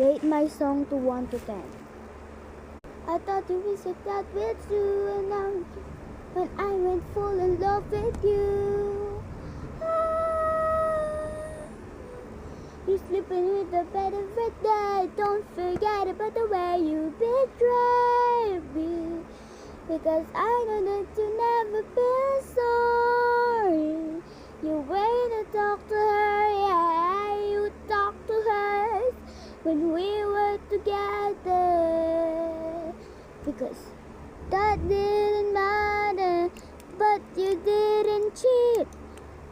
Rate my song to 1 to 10. I thought you was a that with you, and now when I went full in love with you. You sleeping with the bed every day. Don't forget about the way you betrayed me, because I know that you never be sorry. You wait to talk to her, yeah, you talk to her when we were together, because that didn't matter. But you didn't cheat,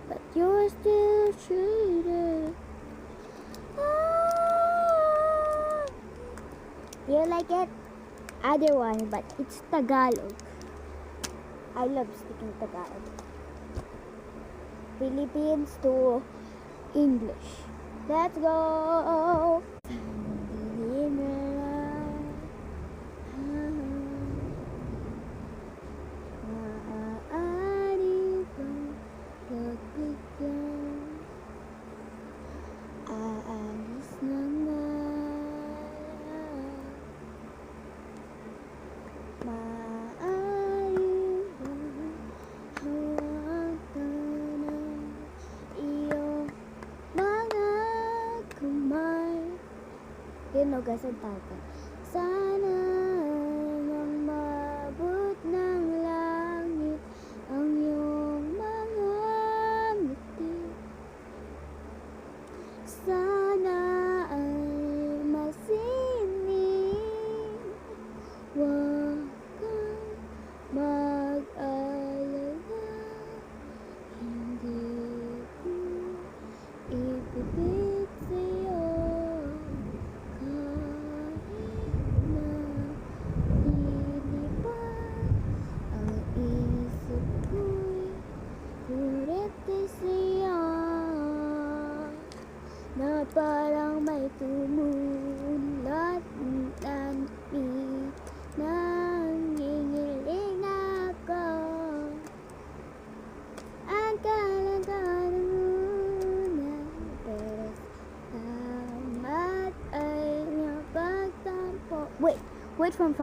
but you're still cheated. Do you like it? Other one, but it's Tagalog. I love speaking Tagalog. Philippines to English. Let's go! Aalis naman, maaari bang hawakan ang iyong mga kamay? Hinugasan tayo. Sana nang mabot ng langit ang iyong mga ngiti. Sana ay masinig, huwag kang mag-alala. Hindi ko ipipit sa'yo kahit na lilipad ang isip ko'y kurete sa'yo, na parang may tumulat ng pit. Nangingiling ako, akala-kala muna, pero salamat ay napagtampo. Wait from